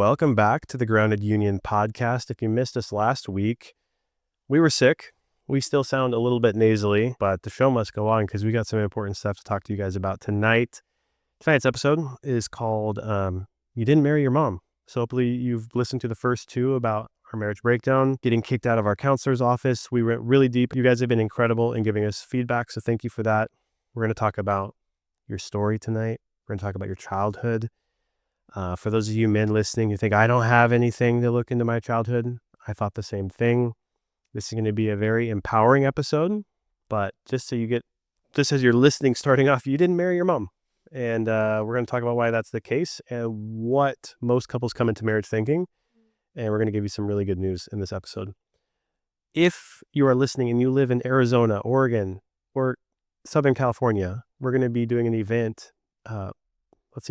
Welcome back to the Grounded Union podcast. If you missed us last week, we were sick. We still sound a little bit nasally, but the show must go on because we got some important stuff to talk to you guys about tonight. Tonight's episode is called You Didn't Marry Your Mom. So hopefully you've listened to the first two about our marriage breakdown, getting kicked out of our counselor's office. We went really deep. You guys have been incredible in giving us feedback, so thank you for that. We're going to talk about your story tonight. We're going to talk about your childhood. For those of you men listening, you think, I don't have anything to look into my childhood. I thought the same thing. This is going to be a very empowering episode, but just as you're listening, starting off, you didn't marry your mom. And we're going to talk about why that's the case and what most couples come into marriage thinking. And we're going to give you some really good news in this episode. If you are listening and you live in Arizona, Oregon, or Southern California, we're going to be doing an event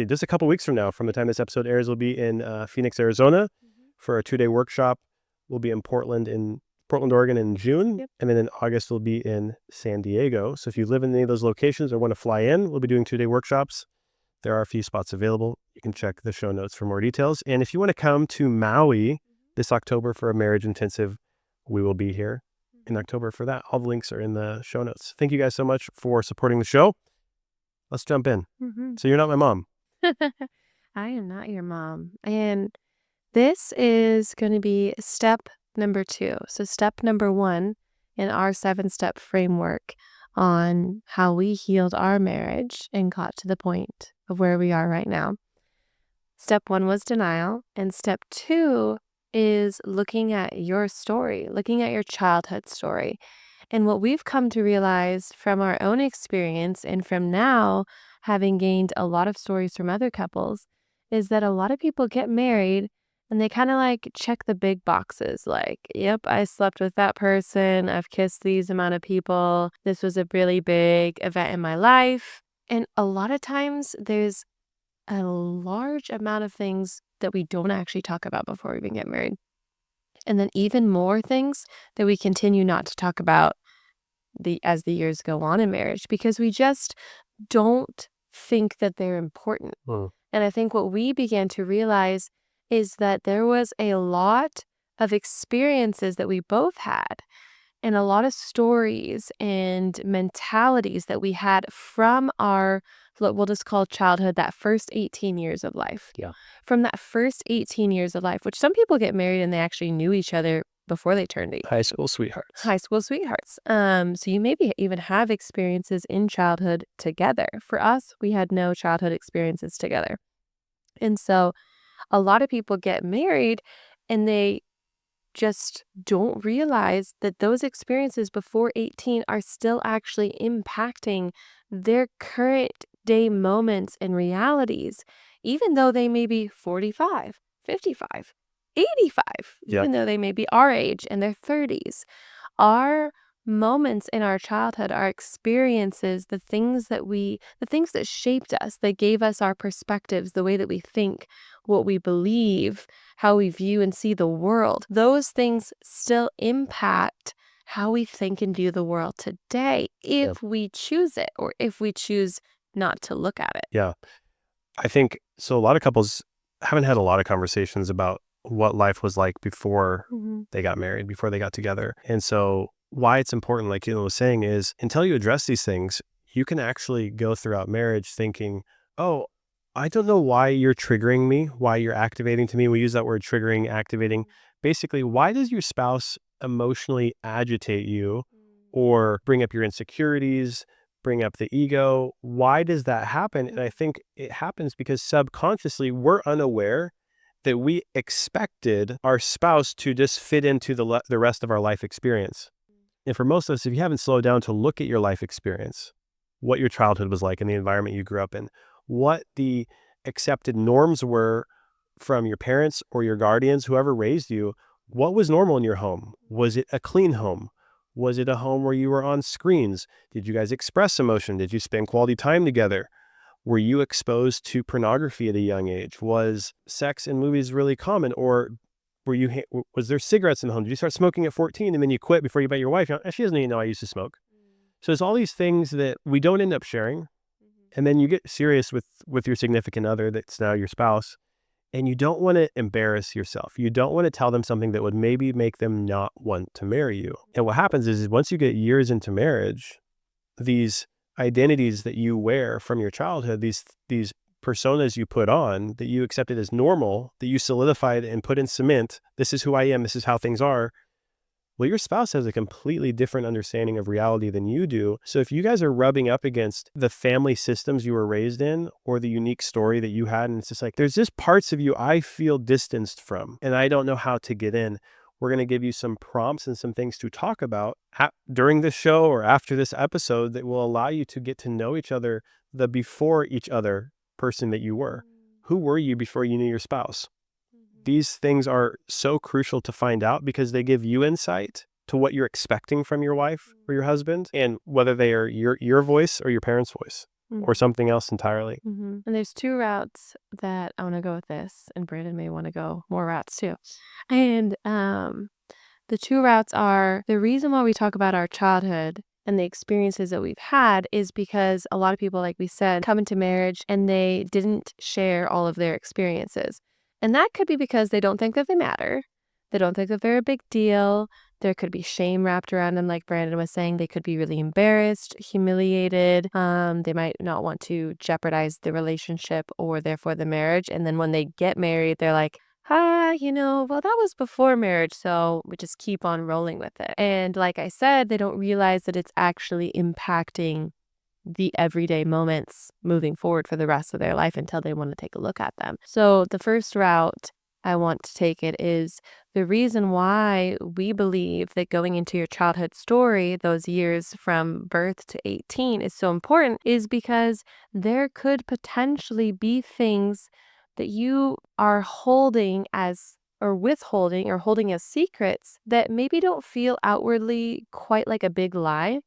just a couple weeks from now, from the time this episode airs, we'll be in Phoenix, Arizona for a 2-day workshop. We'll be in Portland, Oregon in June. Yep. And then in August, we'll be in San Diego. So if you live in any of those locations or want to fly in, we'll be doing 2-day workshops. There are a few spots available. You can check the show notes for more details. And if you want to come to Maui this October for a marriage intensive, we will be here in October for that. All the links are in the show notes. Thank you guys so much for supporting the show. Let's jump in. So you're not my mom. I am not your mom. And this is going to be step number 2. So step number 1 in our 7-step framework on how we healed our marriage and got to the point of where we are right now. Step 1 was denial. And step 2 is looking at your story, looking at your childhood story. And what we've come to realize from our own experience and from now having gained a lot of stories from other couples is that a lot of people get married and they kind of like check the big boxes like, yep, I slept with that person. I've kissed these amount of people. This was a really big event in my life. And a lot of times there's a large amount of things that we don't actually talk about before we even get married. And then even more things that we continue not to talk about as the years go on in marriage because we just don't think that they're important. And I think what we began to realize is that there was a lot of experiences that we both had and a lot of stories and mentalities that we had from our, what we'll just call childhood, that first 18 years of life. Yeah. From that first 18 years of life, which some people get married and they actually knew each other before they turned 18. High school sweethearts. So you maybe even have experiences in childhood together. For us, we had no childhood experiences together. And so a lot of people get married and they just don't realize that those experiences before 18 are still actually impacting their current day moments and realities, even though they may be 45, 55, 85, even though they may be our age in their 30s. Our moments in our childhood, our experiences, the things that shaped us, that gave us our perspectives, the way that we think, what we believe, how we view and see the world, those things still impact how we think and view the world today if we choose it or if we choose not to look at it. Yeah. I think so. A lot of couples haven't had a lot of conversations about what life was like before they got married, before they got together. And so why it's important, like Caitlyn was saying, is until you address these things, you can actually go throughout marriage thinking, oh, I don't know why you're triggering me, why you're activating to me. We use that word triggering, activating. Basically, why does your spouse emotionally agitate you or bring up your insecurities, bring up the ego? Why does that happen? And I think it happens because subconsciously we're unaware that we expected our spouse to just fit into the rest of our life experience. And for most of us, if you haven't slowed down to look at your life experience, what your childhood was like and the environment you grew up in, what the accepted norms were from your parents or your guardians, whoever raised you, what was normal in your home? Was it a clean home? Was it a home where you were on screens? Did you guys express emotion? Did you spend quality time together? Were you exposed to pornography at a young age? Was sex in movies really common? Or was there cigarettes in the home? Did you start smoking at 14 and then you quit before you met your wife? She doesn't even know I used to smoke. So there's all these things that we don't end up sharing. And then you get serious with your significant other that's now your spouse. And you don't want to embarrass yourself. You don't want to tell them something that would maybe make them not want to marry you. And what happens is once you get years into marriage, these identities that you wear from your childhood, these personas you put on that you accepted as normal, that you solidified and put in cement, this is who I am, this is how things are. Well, your spouse has a completely different understanding of reality than you do. So if you guys are rubbing up against the family systems you were raised in or the unique story that you had, and it's just like, there's just parts of you I feel distanced from, and I don't know how to get in. We're going to give you some prompts and some things to talk about during this show or after this episode that will allow you to get to know each other, the before each other person that you were. Who were you before you knew your spouse? These things are so crucial to find out because they give you insight to what you're expecting from your wife or your husband, and whether they are your voice or your parents' voice or something else entirely. And there's 2 routes that I want to go with this, and Brandon may want to go more routes too. And the 2 routes are, the reason why we talk about our childhood and the experiences that we've had is because a lot of people, like we said, come into marriage and they didn't share all of their experiences. And that could be because they don't think that they matter. They don't think that they're a big deal. There could be shame wrapped around them, like Brandon was saying. They could be really embarrassed, humiliated. They might not want to jeopardize the relationship or therefore the marriage. And then when they get married, they're like, well, that was before marriage, so we just keep on rolling with it. And like I said, they don't realize that it's actually impacting the everyday moments moving forward for the rest of their life until they want to take a look at them. So the first route I want to take it is the reason why we believe that going into your childhood story, those years from birth to 18, is so important is because there could potentially be things that you are holding as or withholding or holding as secrets that maybe don't feel outwardly quite like a big lie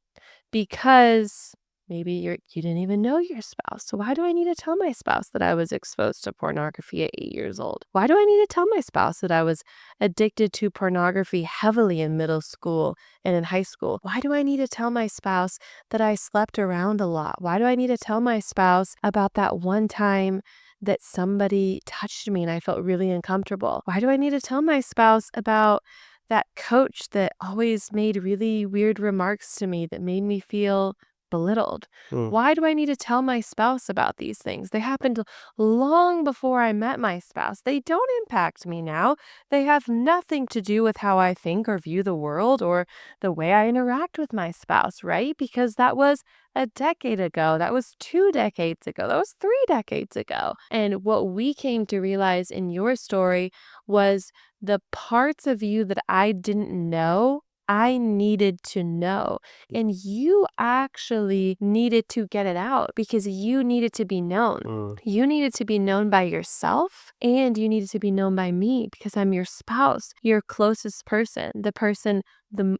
because maybe you didn't even know your spouse. So why do I need to tell my spouse that I was exposed to pornography at 8 years old? Why do I need to tell my spouse that I was addicted to pornography heavily in middle school and in high school? Why do I need to tell my spouse that I slept around a lot? Why do I need to tell my spouse about that one time that somebody touched me and I felt really uncomfortable? Why do I need to tell my spouse about that coach that always made really weird remarks to me that made me feel belittled? Why do I need to tell my spouse about these things? They happened long before I met my spouse. They don't impact me now. They have nothing to do with how I think or view the world or the way I interact with my spouse, right? Because that was a decade ago. That was 2 decades ago. That was 3 decades ago. And what we came to realize in your story was the parts of you that I didn't know, I needed to know. And you actually needed to get it out because you needed to be known. You needed to be known by yourself and you needed to be known by me because I'm your spouse, your closest person, the person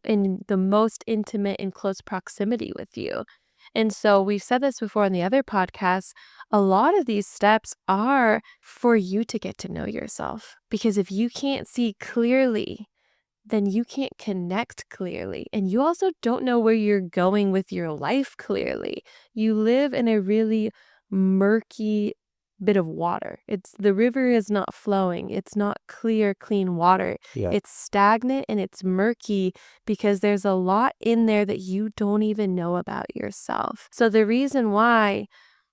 in the most intimate and close proximity with you. And so we've said this before in the other podcasts, a lot of these steps are for you to get to know yourself. Because if you can't see clearly, then you can't connect clearly. And you also don't know where you're going with your life clearly. You live in a really murky bit of water. The river is not flowing. It's not clear, clean water. Yeah. It's stagnant and it's murky because there's a lot in there that you don't even know about yourself. So the reason why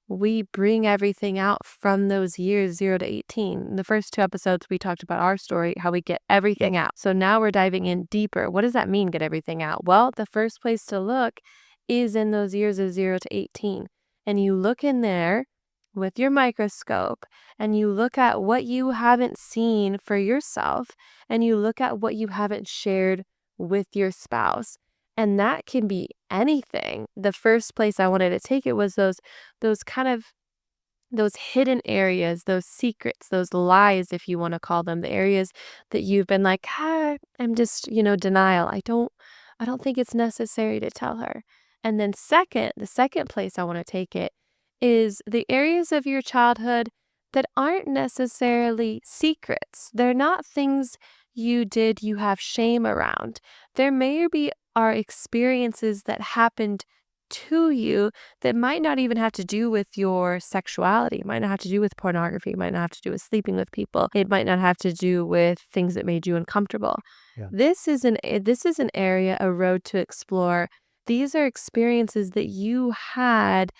we bring everything out from those years 0 to 18. In the first 2 episodes, we talked about our story, how we get everything out. So now we're diving in deeper. What does that mean, get everything out? Well, the first place to look is in those years of 0 to 18. And you look in there with your microscope and you look at what you haven't seen for yourself and you look at what you haven't shared with your spouse. And that can be anything. The first place I wanted to take it was those hidden areas, those secrets, those lies, if you want to call them, the areas that you've been like, I'm just, denial. I don't think it's necessary to tell her. And then the second place I want to take it is the areas of your childhood that aren't necessarily secrets. They're not things you did you have shame around. There may be are experiences that happened to you that might not even have to do with your sexuality. It might not have to do with pornography. It might not have to do with sleeping with people. It might not have to do with things that made you uncomfortable. Yeah. This is an area, a road to explore. These are experiences that you had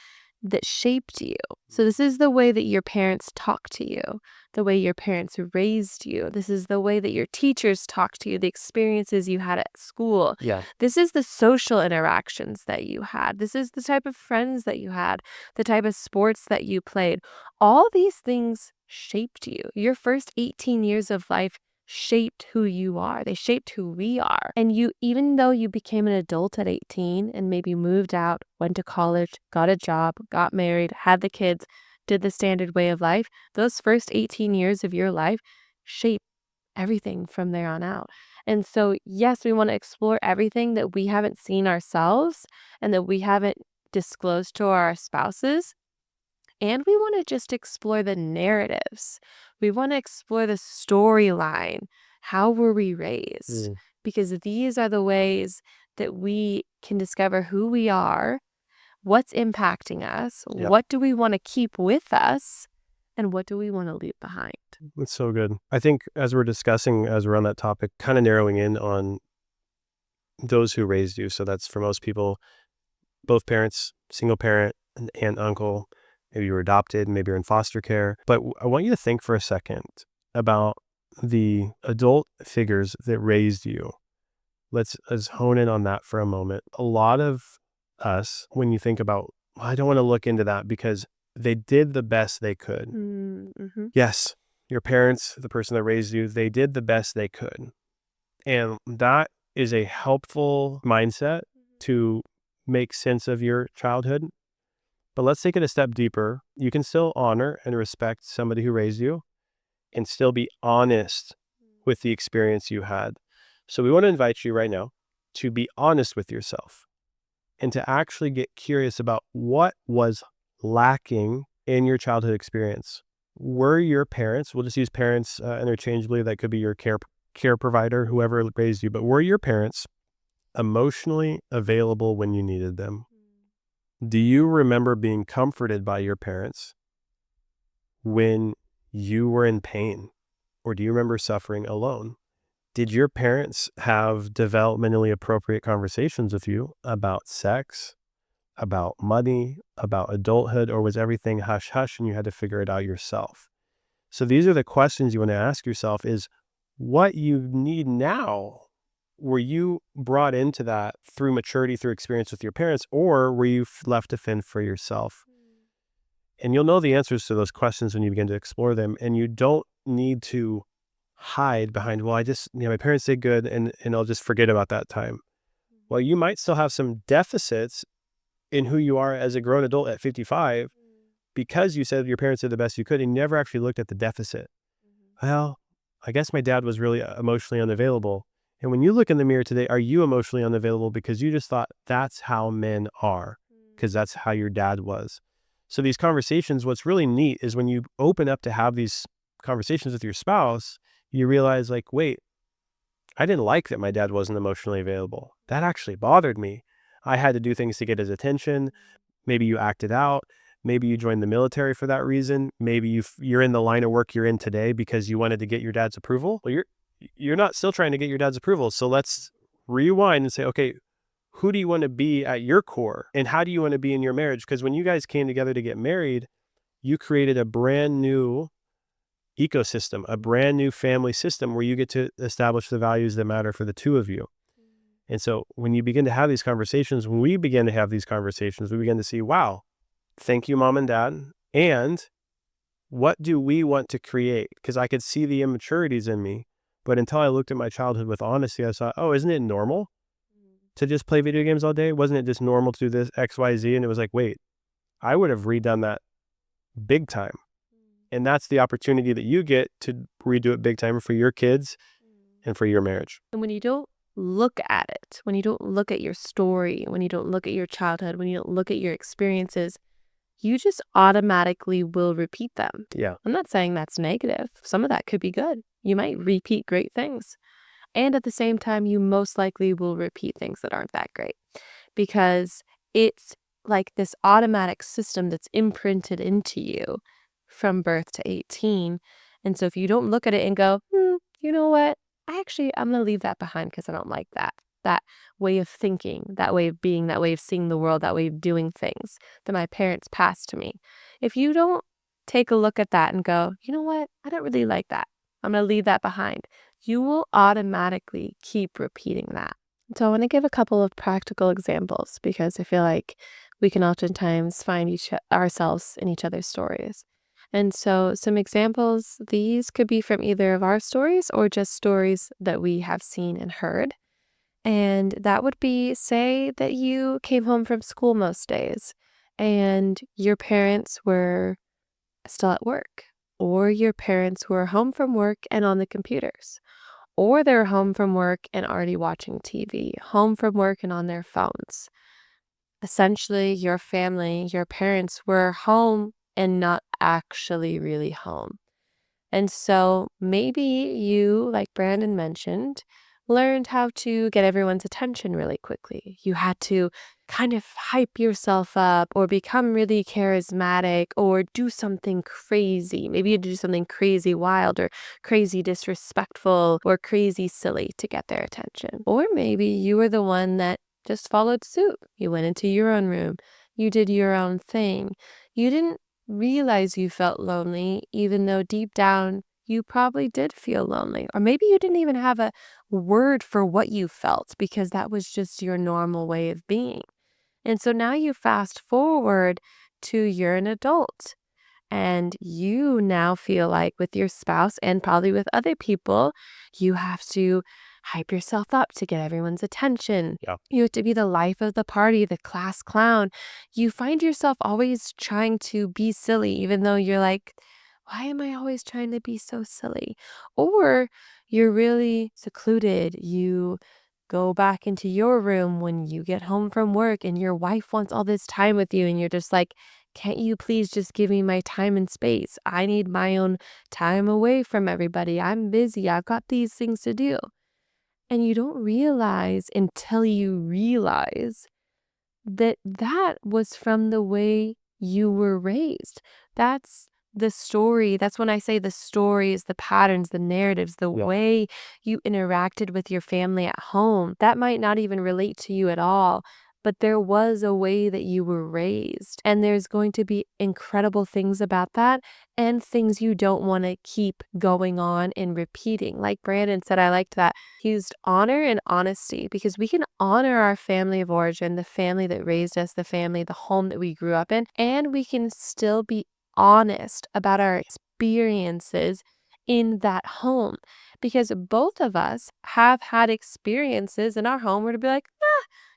that shaped you. So this is the way that your parents talk to you, the way your parents raised you. This is the way that your teachers talk to you, the experiences you had at school. Yeah. This is the social interactions that you had. This is the type of friends that you had, the type of sports that you played. All these things shaped you. Your first 18 years of life shaped who you are. They shaped who we are. And you, even though you became an adult at 18 and maybe moved out, went to college, got a job, got married, had the kids, did the standard way of life, those first 18 years of your life shape everything from there on out. And so, yes, we want to explore everything that we haven't seen ourselves and that we haven't disclosed to our spouses. And we want to just explore the narratives. We want to explore the storyline. How were we raised? Because these are the ways that we can discover who we are, what's impacting us, Yep. what do we want to keep with us, and what do we want to leave behind. That's so good. I think as we're discussing, as we're on that topic, kind of narrowing in on those who raised you. So that's for most people, both parents, single parent, an aunt, uncle, maybe you were adopted, maybe you're in foster care. But I want you to think for a second about the adult figures that raised you. Let's hone in on that for a moment. A lot of us, when you think about, well, I don't want to look into that because they did the best they could. Mm-hmm. Yes, your parents, the person that raised you, they did the best they could. And that is a helpful mindset to make sense of your childhood. But let's take it a step deeper. You can still honor and respect somebody who raised you and still be honest with the experience you had. So we want to invite you right now to be honest with yourself and to actually get curious about what was lacking in your childhood experience. Were your parents, we'll just use parents interchangeably, that could be your care provider, whoever raised you, but were your parents emotionally available when you needed them? Do you remember being comforted by your parents when you were in pain? Or do you remember suffering alone? Did your parents have developmentally appropriate conversations with you about sex, about money, about adulthood, or was everything hush hush and you had to figure it out yourself? So these are the questions you want to ask yourself: is what you need now, were you brought into that through maturity, through experience with your parents, or were you left to fend for yourself? And you'll know the answers to those questions when you begin to explore them. And you don't need to hide behind, well, my parents did good and I'll just forget about that time. Well, you might still have some deficits in who you are as a grown adult at 55 because you said your parents did the best you could and you never actually looked at the deficit. Well, I guess my dad was really emotionally unavailable. And when you look in the mirror today, are you emotionally unavailable because you just thought that's how men are, because that's how your dad was? So these conversations, what's really neat is when you open up to have these conversations with your spouse, you realize like, wait, I didn't like that my dad wasn't emotionally available. That actually bothered me. I had to do things to get his attention. Maybe you acted out. Maybe you joined the military for that reason. Maybe you're in the line of work you're in today because you wanted to get your dad's approval. Well, you're not still trying to get your dad's approval. So let's rewind and say, okay, who do you want to be at your core? And how do you want to be in your marriage? Because when you guys came together to get married, you created a brand new ecosystem, a brand new family system where you get to establish the values that matter for the two of you. And so when you begin to have these conversations, when we begin to have these conversations, we begin to see, wow, thank you, mom and dad. And what do we want to create? Because I could see the immaturities in me. But until I looked at my childhood with honesty, I thought, oh, isn't it normal to just play video games all day? Wasn't it just normal to do this X, Y, Z? And it was like, wait, I would have redone that big time. And that's the opportunity that you get to redo it big time for your kids and for your marriage. And when you don't look at it, when you don't look at your story, when you don't look at your childhood, when you don't look at your experiences, you just automatically will repeat them. Yeah. I'm not saying that's negative. Some of that could be good. You might repeat great things. And at the same time, you most likely will repeat things that aren't that great because it's like this automatic system that's imprinted into you from birth to 18. And so if you don't look at it and go, you know what? I'm going to leave that behind because I don't like that way of thinking, that way of being, that way of seeing the world, that way of doing things that my parents passed to me. If you don't take a look at that and go, you know what? I don't really like that. I'm going to leave that behind. You will automatically keep repeating that. So I want to give a couple of practical examples because I feel like we can oftentimes find ourselves in each other's stories. And so some examples, these could be from either of our stories or just stories that we have seen and heard. And that would be, say that you came home from school most days and your parents were still at work, or your parents were home from work and on the computers, or they're home from work and already watching TV, home from work and on their phones. Essentially, your family, your parents were home and not actually really home. And so maybe you, like Brandon mentioned, learned how to get everyone's attention really quickly. You had to kind of hype yourself up or become really charismatic or do something crazy. Maybe you do something crazy wild or crazy disrespectful or crazy silly to get their attention. Or maybe you were the one that just followed suit. You went into your own room. You did your own thing. You didn't realize you felt lonely, even though deep down you probably did feel lonely. Or maybe you didn't even have a word for what you felt because that was just your normal way of being. And so now you fast forward to you're an adult and you now feel like with your spouse and probably with other people, you have to hype yourself up to get everyone's attention. Yeah. You have to be the life of the party, the class clown. You find yourself always trying to be silly, even though you're like, why am I always trying to be so silly? Or you're really secluded. You go back into your room when you get home from work and your wife wants all this time with you and you're just like, can't you please just give me my time and space? I need my own time away from everybody. I'm busy. I've got these things to do. And you don't realize until you realize that that was from the way you were raised. That's the story. That's when I say the stories, the patterns, the narratives, the Yeah. way you interacted with your family at home. That might not even relate to you at all, but there was a way that you were raised. And there's going to be incredible things about that and things you don't want to keep going on and repeating. Like Brandon said, I liked that. He used honor and honesty because we can honor our family of origin, the family that raised us, the family, the home that we grew up in, and we can still be honest about our experiences in that home because both of us have had experiences in our home where to be like,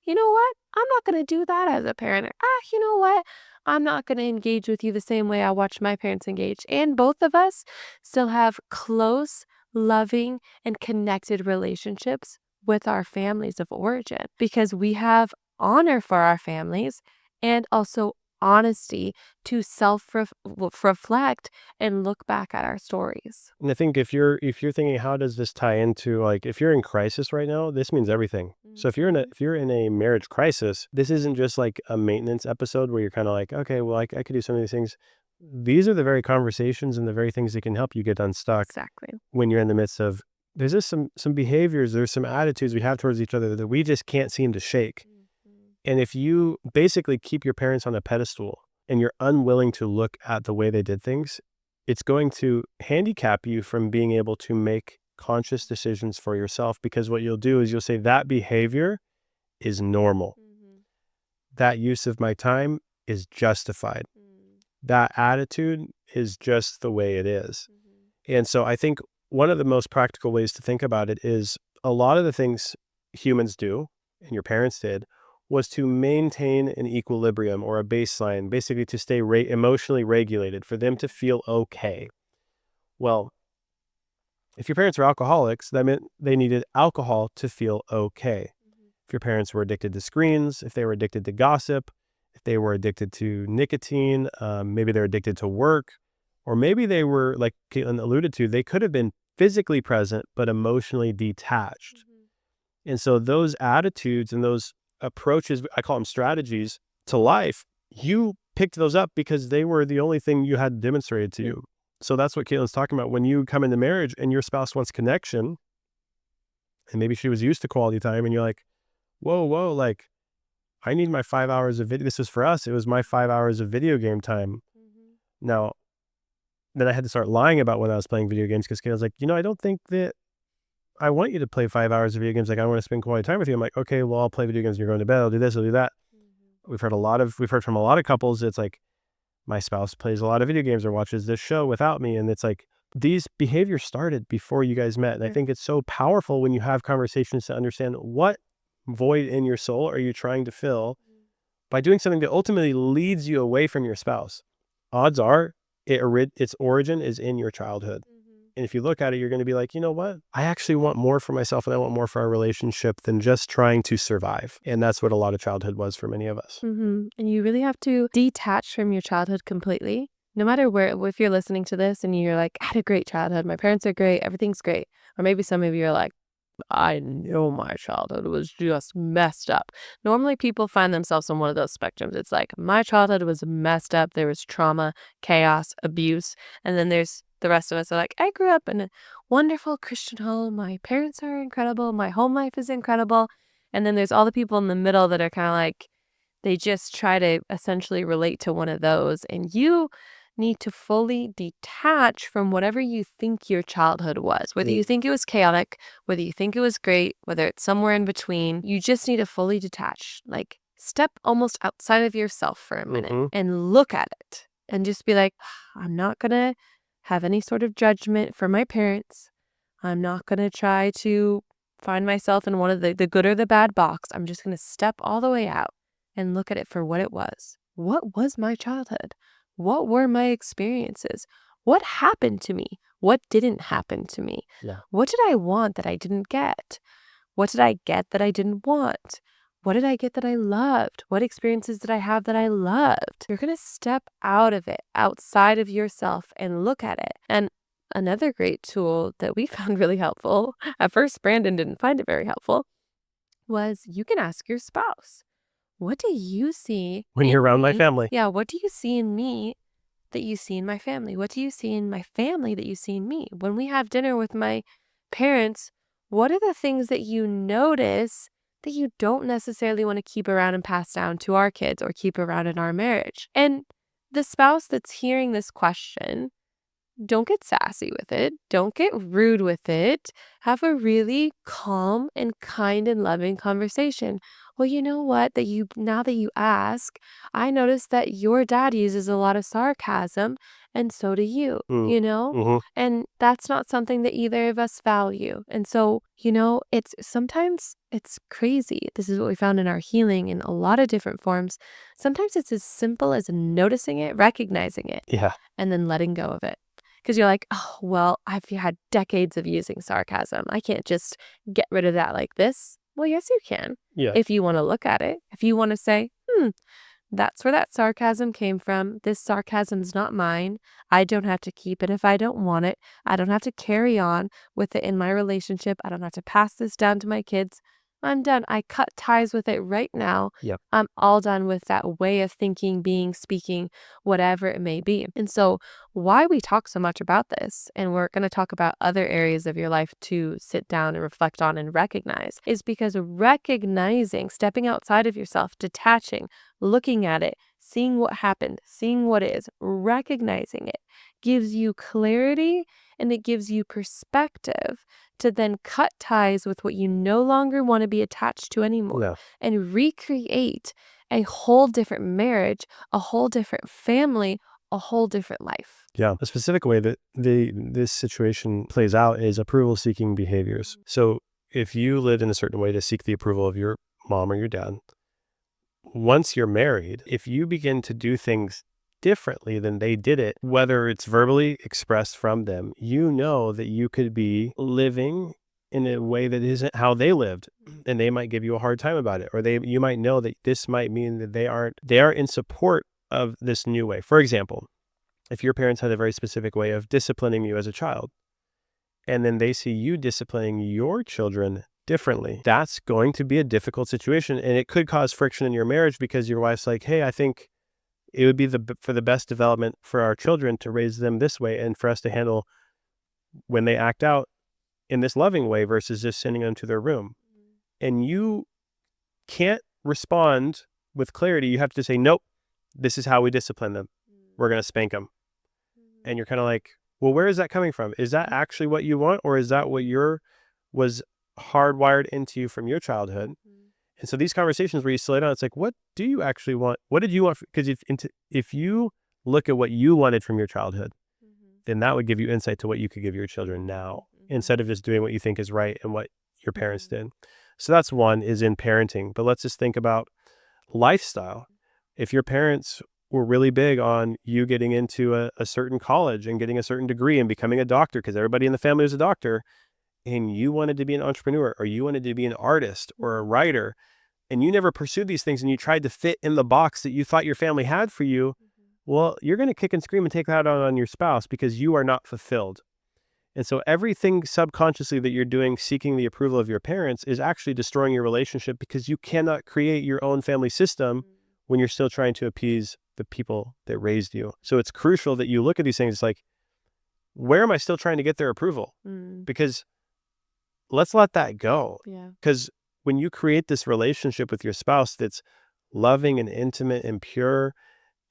you know what? I'm not going to do that as a parent. You know what? I'm not going to engage with you the same way I watched my parents engage. And both of us still have close, loving, and connected relationships with our families of origin because we have honor for our families and also honesty to self-reflect and look back at our stories. And I think if you're thinking, how does this tie into, like, if you're in crisis right now, this means everything. So if you're in a marriage crisis, this isn't just like a maintenance episode where you're kind of like, okay, well, I could do some of these things. These are the very conversations and the very things that can help you get unstuck Exactly. when you're in the midst of, there's just some behaviors, there's some attitudes we have towards each other that we just can't seem to shake. And if you basically keep your parents on a pedestal and you're unwilling to look at the way they did things, it's going to handicap you from being able to make conscious decisions for yourself, because what you'll do is you'll say that behavior is normal. That use of my time is justified. That attitude is just the way it is. And so I think one of the most practical ways to think about it is a lot of the things humans do, and your parents did, was to maintain an equilibrium or a baseline, basically to stay emotionally regulated, for them to feel okay. Well, if your parents were alcoholics, that meant they needed alcohol to feel okay. If your parents were addicted to screens, if they were addicted to gossip, if they were addicted to nicotine, maybe they're addicted to work, or maybe they were, like Caitlyn alluded to, they could have been physically present but emotionally detached. And so those attitudes and those approaches, I call them strategies, to life, you picked those up because they were the only thing you had demonstrated to you. So that's what Caitlyn's talking about. When you come into marriage and your spouse wants connection, and maybe she was used to quality time, and you're like, whoa, like, I need my 5 hours of video. This is for us. It was my 5 hours of video game time. Now, then I had to start lying about when I was playing video games because Caitlyn's like, I don't think that I want you to play 5 hours of video games. Like, I want to spend quality time with you. I'm like, okay, well, I'll play video games. You're going to bed. I'll do this. I'll do that. We've heard from a lot of couples. It's like, my spouse plays a lot of video games or watches this show without me. And it's like, these behaviors started before you guys met. And I think it's so powerful when you have conversations to understand what void in your soul are you trying to fill by doing something that ultimately leads you away from your spouse. Odds are its origin is in your childhood. And if you look at it, you're going to be like, you know what? I actually want more for myself and I want more for our relationship than just trying to survive. And that's what a lot of childhood was for many of us. And you really have to detach from your childhood completely. No matter if you're listening to this and you're like, I had a great childhood. My parents are great. Everything's great. Or maybe some of you are like, I know my childhood was just messed up. Normally people find themselves on one of those spectrums. It's like, my childhood was messed up. There was trauma, chaos, abuse. And then there's the rest of us are like, I grew up in a wonderful Christian home. My parents are incredible. My home life is incredible. And then there's all the people in the middle that are kind of like, they just try to essentially relate to one of those. And you need to fully detach from whatever you think your childhood was. Whether you think it was chaotic, whether you think it was great, whether it's somewhere in between, you just need to fully detach. Like, step almost outside of yourself for a minute and look at it and just be like, I'm not going to have any sort of judgment for my parents. I'm not going to try to find myself in one of the good or the bad box. I'm just going to step all the way out and look at it for what it was. What was my childhood? What were my experiences? What happened to me? What didn't happen to me? What did I want that I didn't get? What did I get that I didn't want? What did I get that I loved? What experiences did I have that I loved? You're going to step out of it, outside of yourself, and look at it. And another great tool that we found really helpful, at first Brandon didn't find it very helpful, was you can ask your spouse, what do you see when you're around my family? Yeah, what do you see in me that you see in my family? What do you see in my family that you see in me? When we have dinner with my parents, what are the things that you notice that you don't necessarily want to keep around and pass down to our kids or keep around in our marriage? And the spouse that's hearing this question, don't get sassy with it. Don't get rude with it. Have a really calm and kind and loving conversation. Well, you know what? Now that you ask, I noticed that your dad uses a lot of sarcasm, and so do you, And that's not something that either of us value. And so, sometimes it's crazy. This is what we found in our healing in a lot of different forms. Sometimes it's as simple as noticing it, recognizing it, and then letting go of it. Because you're like, oh, well, I've had decades of using sarcasm. I can't just get rid of that like this. Well, yes, you can. If you want to look at it. If you want to say, that's where that sarcasm came from. This sarcasm's not mine. I don't have to keep it if I don't want it. I don't have to carry on with it in my relationship. I don't have to pass this down to my kids. I'm done. I cut ties with it right now. I'm all done with that way of thinking, being, speaking, whatever it may be. And so why we talk so much about this, and we're going to talk about other areas of your life to sit down and reflect on and recognize, is because recognizing, stepping outside of yourself, detaching, looking at it, seeing what happened, seeing what is, recognizing it, gives you clarity and it gives you perspective to then cut ties with what you no longer want to be attached to anymore and recreate a whole different marriage, a whole different family, a whole different life. Yeah. A specific way that this situation plays out is approval-seeking behaviors. So if you lived in a certain way to seek the approval of your mom or your dad, once you're married, if you begin to do things differently than they did it, whether it's verbally expressed from them, you know that you could be living in a way that isn't how they lived, and they might give you a hard time about it, or you might know that this might mean that they are in support of this new way. For example, if your parents had a very specific way of disciplining you as a child, and then they see you disciplining your children differently. That's going to be a difficult situation, and it could cause friction in your marriage because your wife's like, hey, I think it would be for the best development for our children to raise them this way and for us to handle when they act out in this loving way versus just sending them to their room. And you can't respond with clarity. You have to say, nope, this is how we discipline them. We're going to spank them. And you're kind of like, well, where is that coming from? Is that actually what you want? Or is that what was hardwired into you from your childhood? And so these conversations where you slow down, it's like, what do you actually want? What did you want? Because if you look at what you wanted from your childhood, then that would give you insight to what you could give your children now, instead of just doing what you think is right and what your parents did. So that's one, is in parenting. But let's just think about lifestyle. If your parents were really big on you getting into a certain college and getting a certain degree and becoming a doctor, because everybody in the family was a doctor, and you wanted to be an entrepreneur, or you wanted to be an artist or a writer, and you never pursued these things and you tried to fit in the box that you thought your family had for you, well, you're going to kick and scream and take that out on your spouse because you are not fulfilled. And so everything subconsciously that you're doing, seeking the approval of your parents, is actually destroying your relationship, because you cannot create your own family system when you're still trying to appease the people that raised you. So it's crucial that you look at these things. It's like, where am I still trying to get their approval? Because let's let that go. Because when you create this relationship with your spouse that's loving and intimate and pure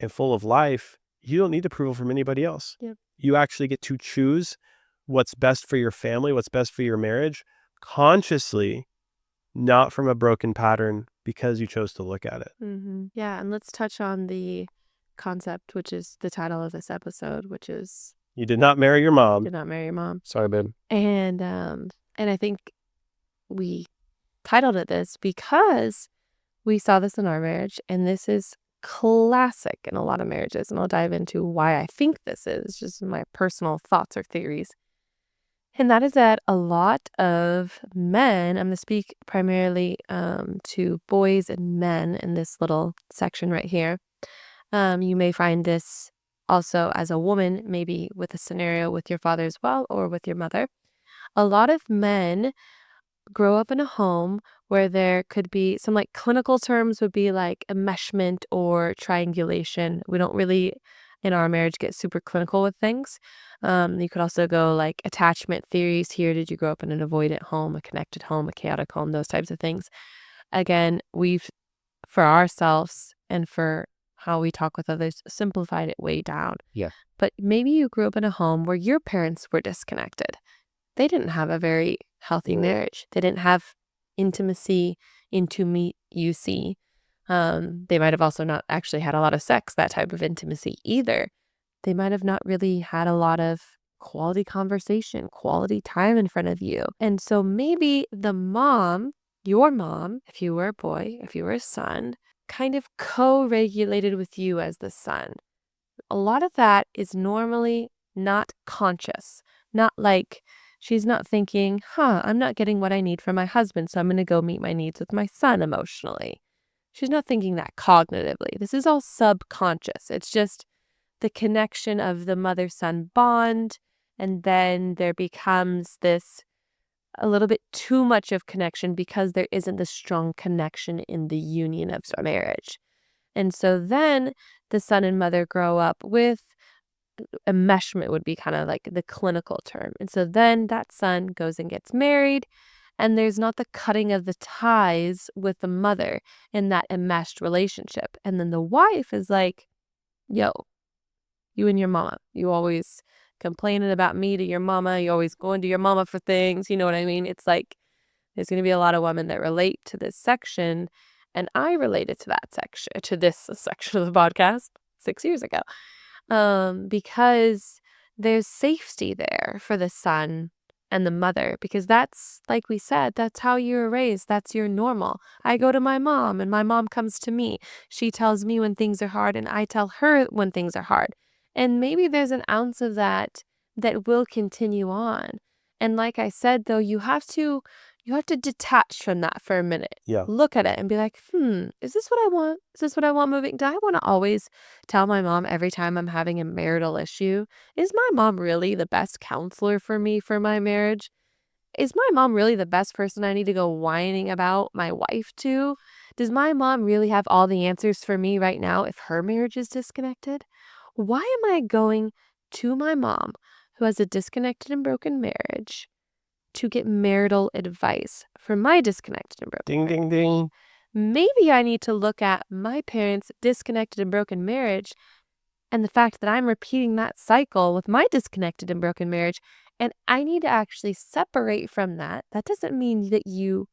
and full of life, you don't need approval from anybody else. You actually get to choose what's best for your family, what's best for your marriage, consciously, not from a broken pattern because you chose to look at it. Yeah, and let's touch on the concept, which is the title of this episode, which is You did not marry your mom. Did not marry your mom. Sorry, babe. And I think we titled it this because we saw this in our marriage, and this is classic in a lot of marriages, and I'll dive into why I think this is, just my personal thoughts or theories. And that is that a lot of men, I'm going to speak primarily to boys and men in this little section right here. You may find this also as a woman, maybe with a scenario with your father as well, or with your mother. A lot of men grow up in a home where there could be some, like, clinical terms would be like enmeshment or triangulation. We don't really, in our marriage, get super clinical with things. You could also go like attachment theories here. Did you grow up in an avoidant home, a connected home, a chaotic home, those types of things? Again, we've, for ourselves and for how we talk with others, simplified it way down. But maybe you grew up in a home where your parents were disconnected. They didn't have a very healthy marriage. They didn't have intimacy into me, you see. They might have also not actually had a lot of sex, that type of intimacy either. They might have not really had a lot of quality conversation, quality time in front of you. And so maybe the mom, your mom, if you were a boy, if you were a son, kind of co-regulated with you as the son. A lot of that is normally not conscious, not like she's not thinking, I'm not getting what I need from my husband, so I'm going to go meet my needs with my son emotionally. She's not thinking that cognitively. This is all subconscious. It's just the connection of the mother-son bond, and then there becomes this a little bit too much of connection because there isn't the strong connection in the union of marriage. And so then the son and mother grow up with enmeshment, would be kind of like the clinical term. And so then that son goes and gets married, and there's not the cutting of the ties with the mother in that enmeshed relationship. And then the wife is like, yo, you and your mama, you always complaining about me to your mama. You always going to your mama for things. You know what I mean? It's like there's going to be a lot of women that relate to this section. And I related to that section, to this section of the podcast 6 years ago, because there's safety there for the son and the mother, because that's, like we said, that's how you were raised. That's your normal. I go to my mom and my mom comes to me. She tells me when things are hard and I tell her when things are hard. And maybe there's an ounce of that will continue on. And like I said, though, you have to detach from that for a minute. Look at it and be like, is this what I want? Is this what I want moving? Do I want to always tell my mom every time I'm having a marital issue? Is my mom really the best counselor for me for my marriage? is my mom really the best person I need to go whining about my wife to? Does my mom really have all the answers for me right now if her marriage is disconnected? Why am I going to my mom, who has a disconnected and broken marriage, to get marital advice for my disconnected and broken Ding, marriage? ding, ding. Maybe I need to look at my parents' disconnected and broken marriage and the fact that I'm repeating that cycle with my disconnected and broken marriage, and I need to actually separate from that. That doesn't mean that you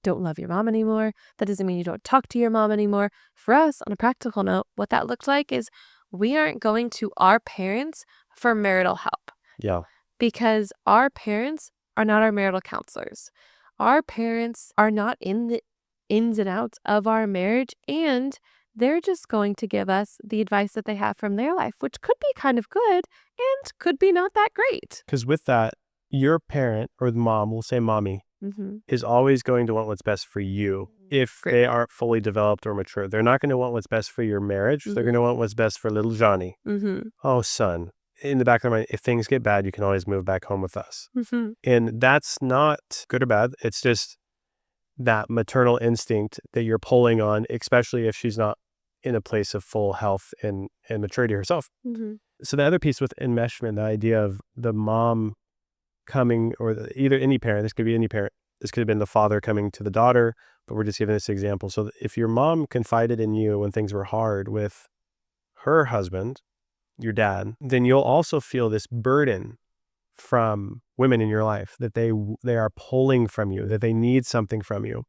don't love your mom anymore. That doesn't mean you don't talk to your mom anymore. For us, on a practical note, what that looked like is we aren't going to our parents for marital help Yeah. because our parents are not our marital counselors. Our parents are not in the ins and outs of our marriage, and they're just going to give us the advice that they have from their life, which could be kind of good and could be not that great. Because with that, your parent or the mom, we'll say mommy, Mm-hmm. is always going to want what's best for you if Great. they aren't fully developed or mature. They're not going to want what's best for your marriage. They're going to want what's best for little Johnny. Mm-hmm. Oh, son. In the back of their mind, if things get bad, you can always move back home with us. Mm-hmm. And that's not good or bad. It's just that maternal instinct that you're pulling on, especially if she's not in a place of full health and maturity herself. Mm-hmm. So the other piece with enmeshment, the idea of the mom coming, or either any parent, this could be any parent, this could have been the father coming to the daughter, but we're just giving this example. So if your mom confided in you when things were hard with her husband, your dad, then you'll also feel this burden from women in your life that they are pulling from you, that they need something from you.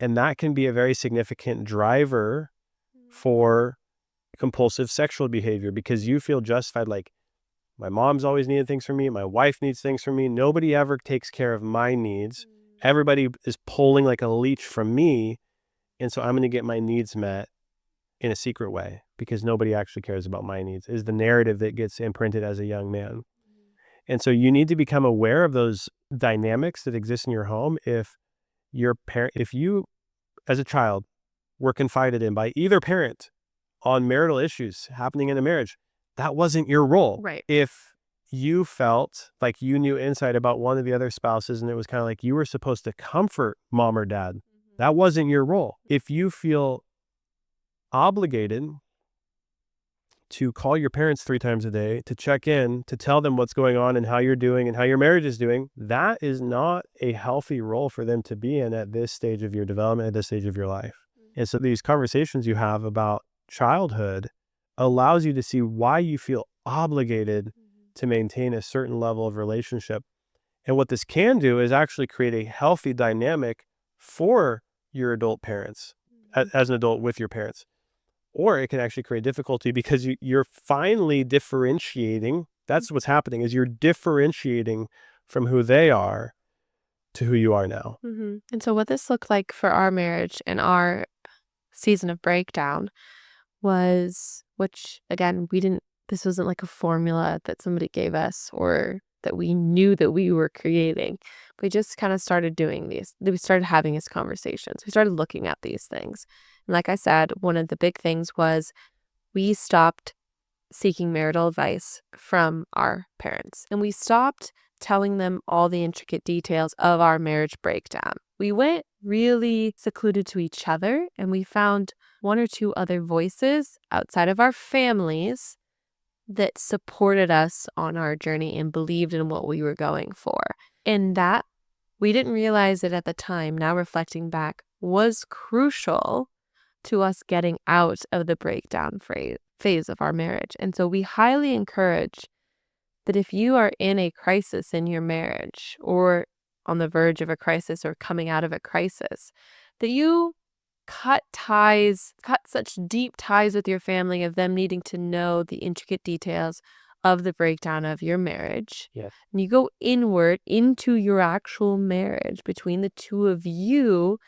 And that can be a very significant driver for compulsive sexual behavior because you feel justified, like, my mom's always needed things from me. My wife needs things from me. Nobody ever takes care of my needs. Everybody is pulling like a leech from me. And so I'm going to get my needs met in a secret way because nobody actually cares about my needs, is the narrative that gets imprinted as a young man. And so you need to become aware of those dynamics that exist in your home. If you as a child were confided in by either parent on marital issues happening in a marriage, that wasn't your role. Right. If you felt like you knew insight about one of the other spouses and it was kind of like you were supposed to comfort mom or dad, that wasn't your role. If you feel obligated to call your parents 3 times a day, to check in, to tell them what's going on and how you're doing and how your marriage is doing, that is not a healthy role for them to be in at this stage of your development, at this stage of your life. And so these conversations you have about childhood allows you to see why you feel obligated to maintain a certain level of relationship. And what this can do is actually create a healthy dynamic for your adult parents, as an adult with your parents. Or it can actually create difficulty because you're finally differentiating. That's what's happening, is you're differentiating from who they are to who you are now. Mm-hmm. And so what this looked like for our marriage and our season of breakdown was, which again, this wasn't like a formula that somebody gave us or that we knew that we were creating. We just kind of started doing these. We started having these conversations. We started looking at these things. And like I said, one of the big things was we stopped seeking marital advice from our parents. And we stopped telling them all the intricate details of our marriage breakdown. We went really secluded to each other, and we found 1 or 2 other voices outside of our families that supported us on our journey and believed in what we were going for. And that, we didn't realize it at the time, now reflecting back, was crucial to us getting out of the breakdown phase of our marriage. And so we highly encourage that if you are in a crisis in your marriage or on the verge of a crisis or coming out of a crisis, that you cut such deep ties with your family of them needing to know the intricate details of the breakdown of your marriage. Yes. And you go inward into your actual marriage between the two of you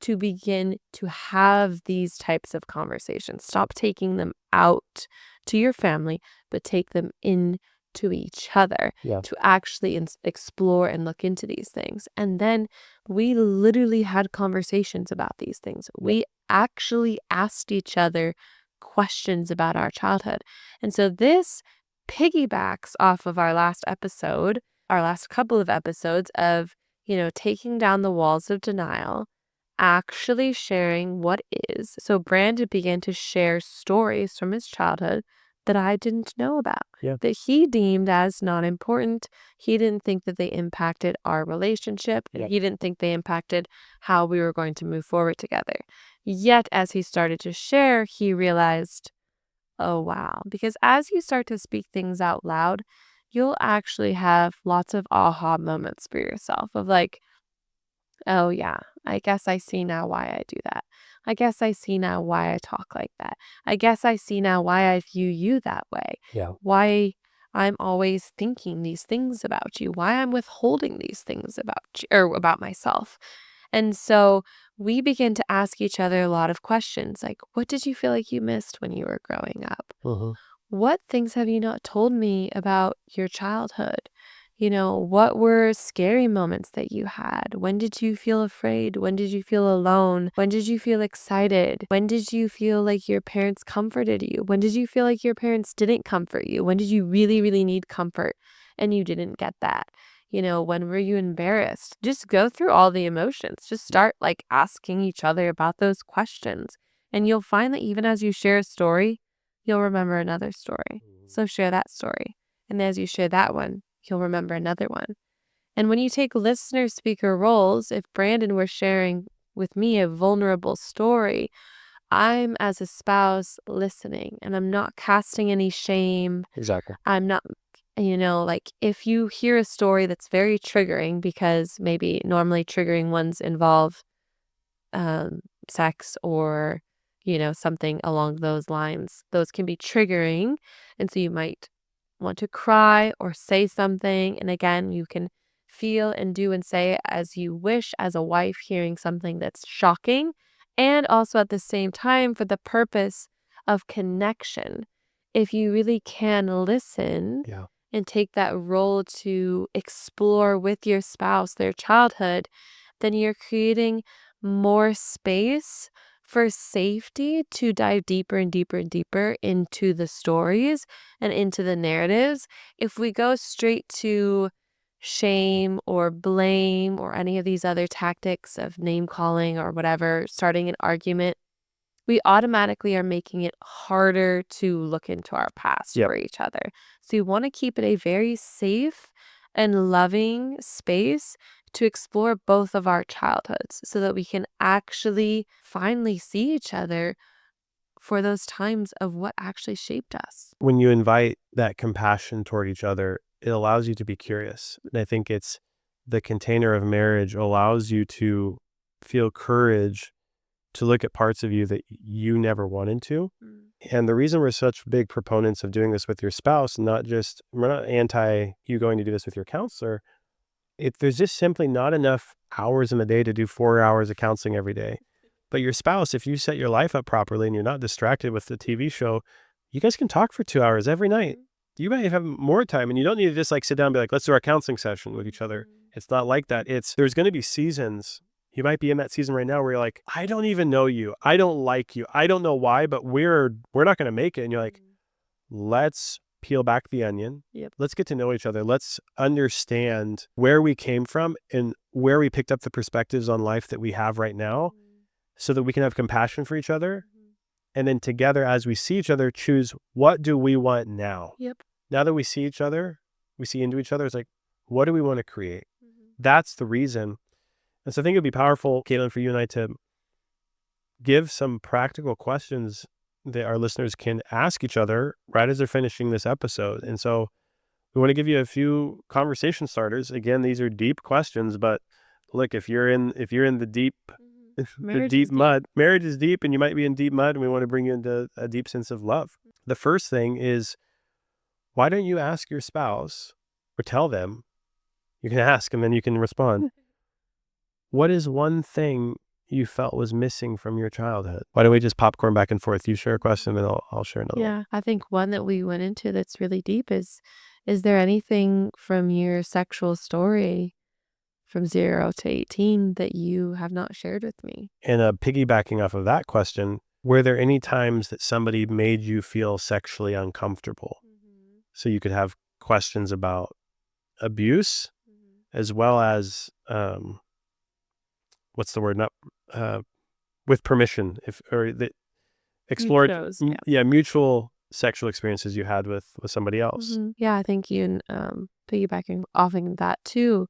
to begin to have these types of conversations. Stop taking them out to your family, but take them in to each other to actually explore and look into these things. And then we literally had conversations about these things. We actually asked each other questions about our childhood. And so this piggybacks off of our last couple of episodes of taking down the walls of denial, actually sharing what is. So Brandon began to share stories from his childhood that I didn't know about, Yeah. that he deemed as not important. He didn't think that they impacted our relationship, and Yep. he didn't think they impacted how we were going to move forward together. Yet, as he started to share, he realized, oh, wow. Because as you start to speak things out loud, you'll actually have lots of aha moments for yourself of like, oh, yeah, I guess I see now why I do that. I guess I see now why I talk like that. I guess I see now why I view you that way. Yeah. Why I'm always thinking these things about you, why I'm withholding these things about you or about myself. And so we begin to ask each other a lot of questions like, what did you feel like you missed when you were growing up? Mhm. What things have you not told me about your childhood? What were scary moments that you had? When did you feel afraid? When did you feel alone? When did you feel excited? When did you feel like your parents comforted you? When did you feel like your parents didn't comfort you? When did you really, really need comfort and you didn't get that? When were you embarrassed? Just go through all the emotions. Just start like asking each other about those questions. And you'll find that even as you share a story, you'll remember another story. So share that story. And as you share that one, you'll remember another one. And when you take listener speaker roles, if Brandon were sharing with me a vulnerable story, I'm as a spouse listening and I'm not casting any shame. Exactly. I'm not, like if you hear a story that's very triggering because maybe normally triggering ones involve sex or, something along those lines. Those can be triggering. And so you might want to cry or say something. And again, you can feel and do and say as you wish as a wife hearing something that's shocking. And also at the same time, for the purpose of connection, if you really can listen Yeah. and take that role to explore with your spouse their childhood, then you're creating more space for safety to dive deeper and deeper and deeper into the stories and into the narratives. If we go straight to shame or blame or any of these other tactics of name calling or whatever, starting an argument, we automatically are making it harder to look into our past Yep. for each other. So you want to keep it a very safe and loving space to explore both of our childhoods so that we can actually finally see each other for those times of what actually shaped us. When you invite that compassion toward each other, it allows you to be curious. And I think it's the container of marriage allows you to feel courage to look at parts of you that you never wanted to. And the reason we're such big proponents of doing this with your spouse, we're not anti you going to do this with your counselor. If there's just simply not enough hours in the day to do 4 hours of counseling every day. But your spouse, if you set your life up properly and you're not distracted with the TV show, you guys can talk for 2 hours every night. You might have more time and you don't need to just like sit down and be like, let's do our counseling session with each other. It's not like that. There's going to be seasons. You might be in that season right now where you're like, I don't even know you. I don't like you. I don't know why, but we're not going to make it. And you're like, let's peel back the onion. Yep. Let's get to know each other. Let's understand where we came from and where we picked up the perspectives on life that we have right now so that we can have compassion for each other. And then together, as we see each other, choose what do we want now? Yep. Now that we see each other, we see into each other, it's like, what do we want to create? That's the reason. And so I think it'd be powerful, Caitlyn, for you and I to give some practical questions that our listeners can ask each other right as they're finishing this episode. And so we want to give you a few conversation starters. Again, these are deep questions, but look, if you're in the deep the deep mud, marriage is deep and you might be in deep mud, and we want to bring you into a deep sense of love. The first thing is, why don't you ask your spouse or tell them, you can ask and then you can respond, what is one thing you felt was missing from your childhood? Why don't we just popcorn back and forth? You share a question and I'll share another one. Yeah, I think one that we went into that's really deep is there anything from your sexual story from 0 to 18 that you have not shared with me? And piggybacking off of that question, were there any times that somebody made you feel sexually uncomfortable? So you could have questions about abuse, as well as what's the word? Not with permission, explored, shows, mutual sexual experiences you had with somebody else. Yeah, I think you piggybacking off of that too.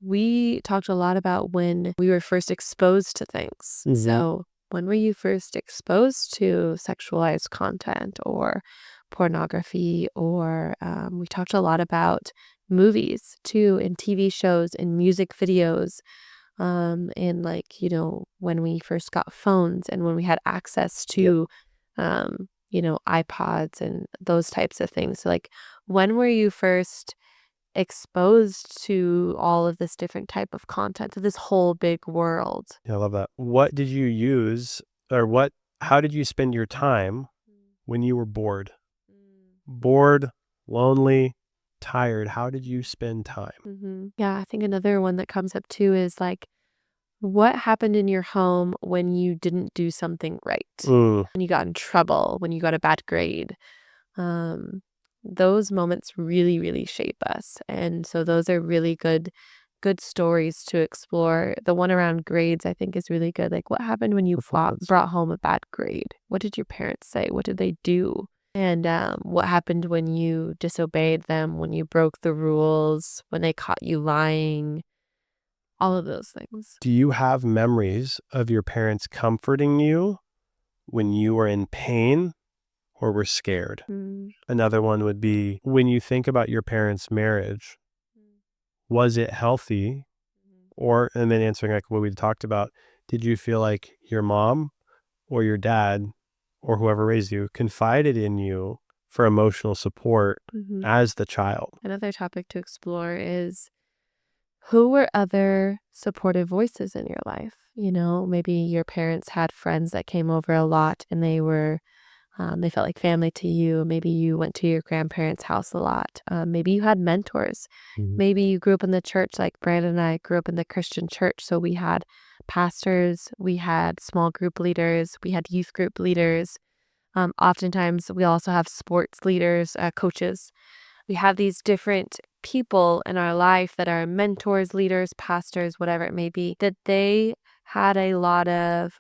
We talked a lot about when we were first exposed to things. So, when were you first exposed to sexualized content or pornography? Or we talked a lot about movies too, and TV shows and music videos. And when we first got phones and when we had access to, iPods and those types of things. So, like, when were you first exposed to all of this different type of content, to this whole big world? Yeah, I love that. What did you use, how did you spend your time when you were bored? Bored, lonely, tired. How did you spend time? Yeah, I think another one that comes up too is like, what happened in your home when you didn't do something right? When you got in trouble, when you got a bad grade? Um, those moments really, really shape us. And so those are really good stories to explore. The one around grades, I think, is really good. Like, what happened when you Performance. brought home a bad grade? What did your parents say? What did they do? And what happened when you disobeyed them, when you broke the rules, when they caught you lying? All of those things. Do you have memories of your parents comforting you when you were in pain or were scared? Another one would be, when you think about your parents' marriage, was it healthy? And then answering like what we talked about, did you feel like your mom or your dad or whoever raised you confided in you for emotional support as the child? Another topic to explore is, who were other supportive voices in your life? Maybe your parents had friends that came over a lot and they felt like family to you. Maybe you went to your grandparents' house a lot. Maybe you had mentors. Maybe you grew up in the church, like Brandon and I grew up in the Christian church. So we had pastors, we had small group leaders, we had youth group leaders. Oftentimes, we also have sports leaders, coaches. We have these different people in our life that are mentors, leaders, pastors, whatever it may be, that they had a lot of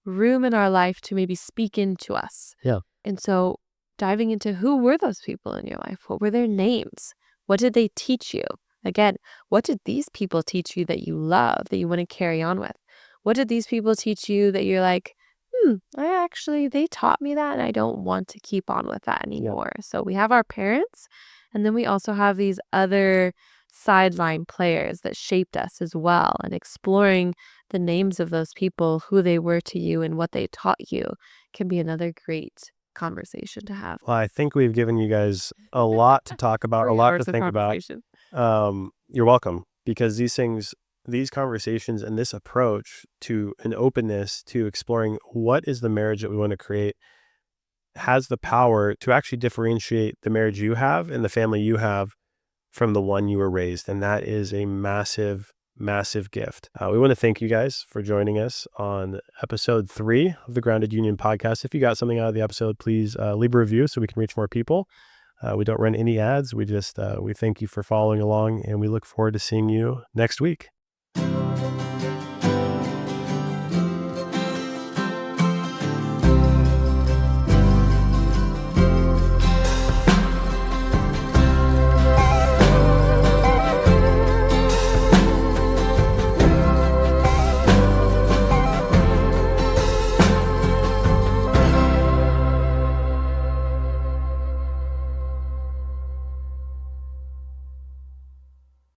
room in our life to maybe speak into us. Yeah. And so diving into, who were those people in your life? What were their names? What did they teach you? Again, what did these people teach you that you love, that you want to carry on with? What did these people teach you that you're like, they taught me that and I don't want to keep on with that anymore. So we have our parents, and then we also have these other sideline players that shaped us as well, and exploring the names of those people, who they were to you and what they taught you, can be another great conversation to have. Well, I think we've given you guys a lot to talk about, a lot to think about. You're welcome, because these conversations and this approach to an openness to exploring what is the marriage that we want to create has the power to actually differentiate the marriage you have and the family you have from the one you were raised. And that is a massive, massive gift. We want to thank you guys for joining us on episode 3 of the Grounded Union podcast. If you got something out of the episode, please leave a review so we can reach more people. We don't run any ads. We thank you for following along, and we look forward to seeing you next week.